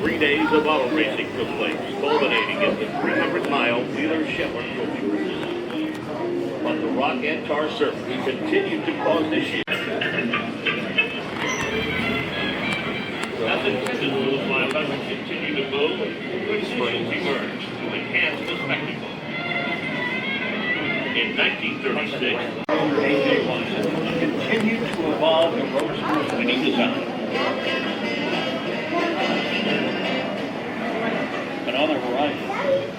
3 days of auto racing took place, culminating in the 300-mile Wheeler-Shetland Trophy race. But the rock and tar surface continued to cause issues. As intended, the 500 continued to move, good springs emerged to enhance the spectacle. In 1936, A.J. Watson continued to evolve the roadster's winning design. But on the horizon,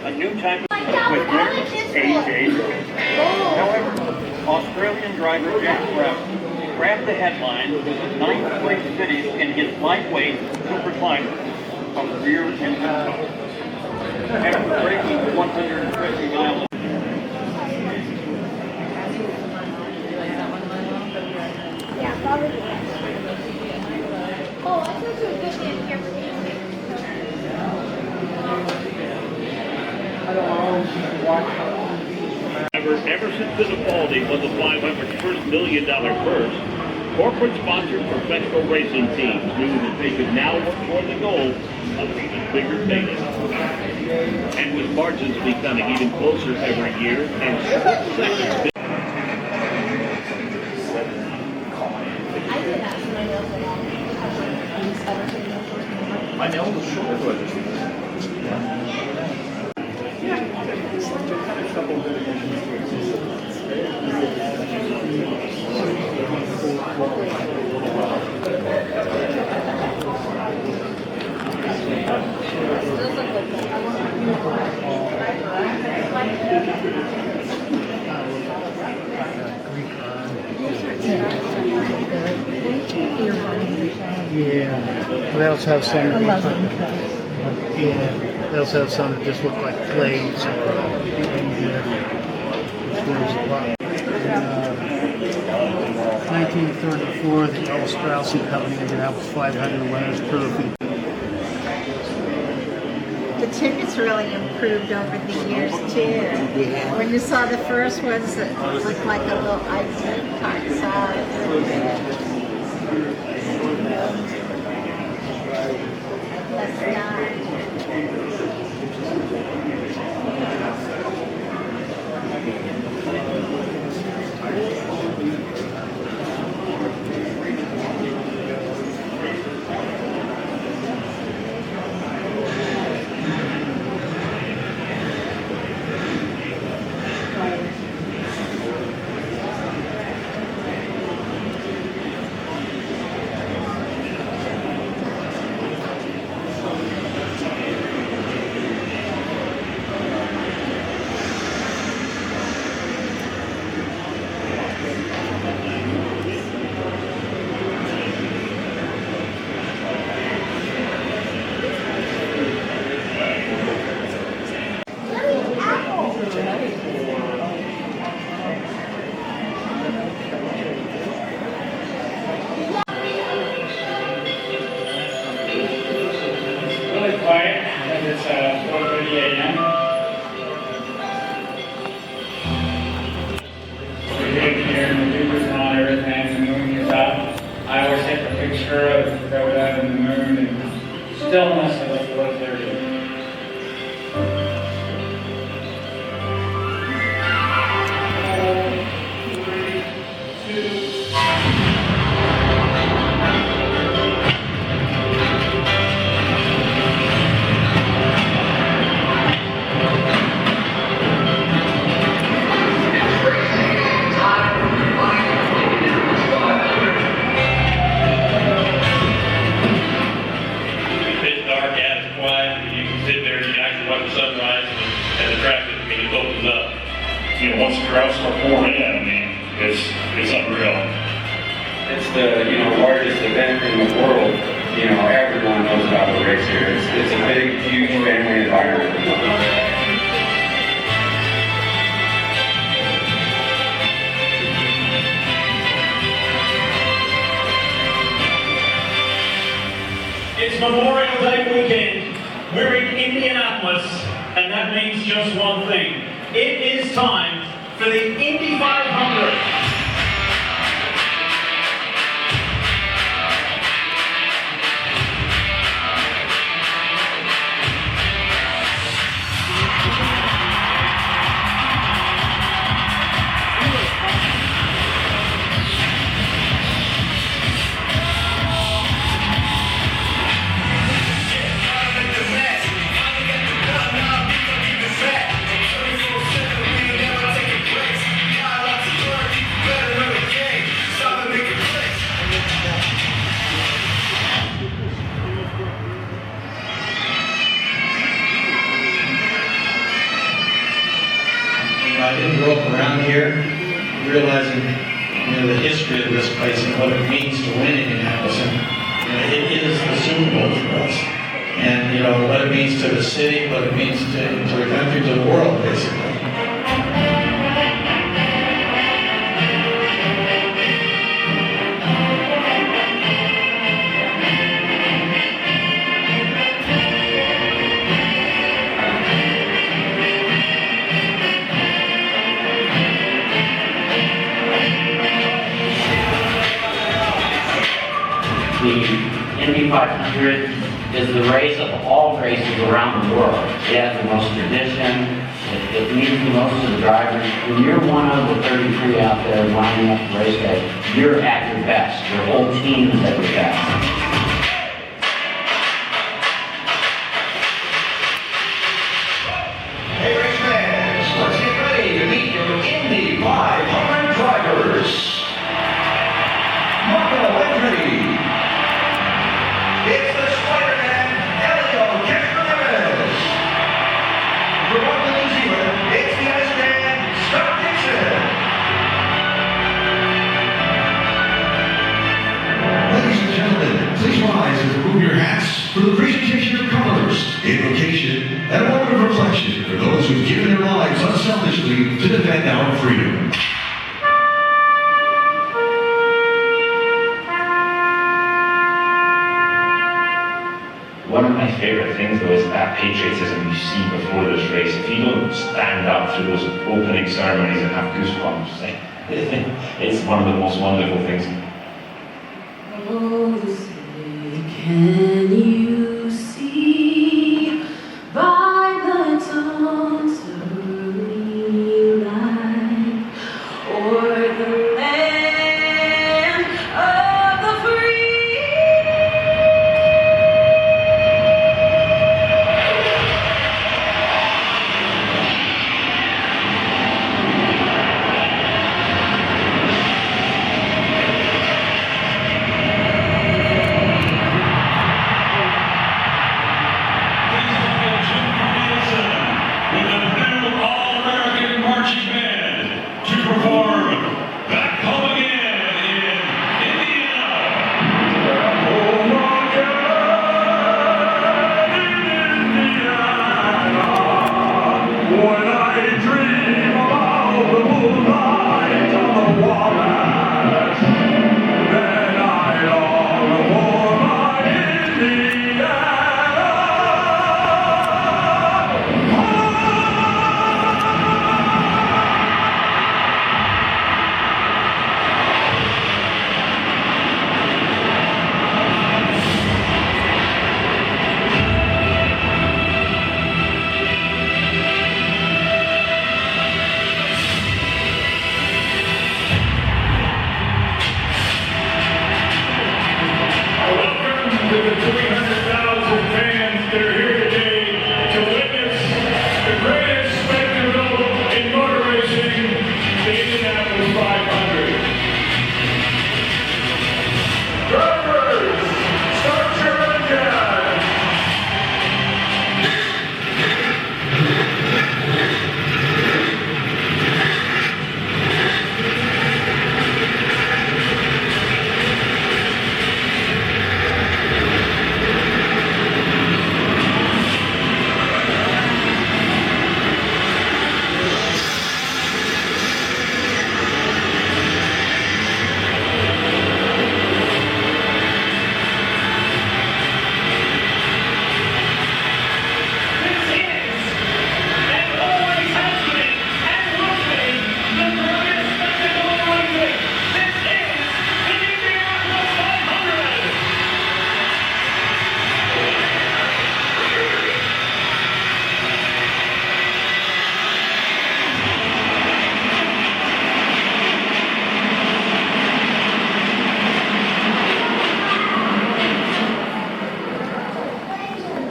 a new type of with winners, A.J. However, Australian driver Jack Brown grabbed the headline with the 9th place finish in his lightweight super climber from rear engine top. After breaking 150 miles. Yeah, probably. Oh, I thought you were good in here for me. Emerson Fittipaldi won the 500's first $1 million purse. Corporate sponsored professional racing teams knew that they could now work toward the goal of even bigger paydays. And with margins becoming even closer every year and short seconds. I know the short one. Yeah, they also have some. Yeah, they also have some that just look like plates or which a lot. 1934, the L. Strauss and Company ended up with 500 winners trophy. The tickets really improved over the years too. Yeah. When you saw the first ones that looked like a little ID card size. That's nice. Quiet, as it's 4:30 a.m. We're getting here and the leaders on everything and the moon is up. I always take a picture of the Rhoda and the moon and stillness at like 4:30. You know, once the crowd starts pouring in, I mean, it's unreal. It's the largest event in the world. Everyone knows about the race here. It's a big, huge family environment. It's Memorial Day weekend. We're in Indianapolis, and that means just one thing. It is time for the Indy 500. grew up around here, realizing the history of this place and what it means to win Indianapolis. And it is the Super Bowl for us. And what it means to the city, what it means to the country, to the world, basically. The Indy 500 is the race of all races around the world. It has the most tradition. It means the most to the drivers. When you're one of the 33 out there lining up the race day, you're at your best. Your whole team is at their best. Hey, race fans, let's get ready to meet your Indy 500 drivers. Marco entry. It's the Spider-Man, Elio Castroneves. From New Zealand, it's the Iceman, Scott Dixon. Ladies and gentlemen, please rise and remove your hats for the presentation of colors, invocation, and a moment of reflection for those who've given their lives unselfishly to defend our freedom. One of my favorite things though is that patriotism you see before this race. If you don't stand up through those opening ceremonies and have goosebumps, it's one of the most wonderful things. Oh, say, can you see by the dawn's early light, o'er the land of the free?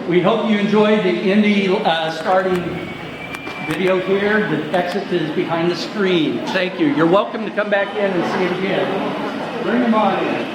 We hope you enjoyed the Indy starting video here. The exit is behind the screen. Thank you. You're welcome to come back in and see it again. Bring them on in.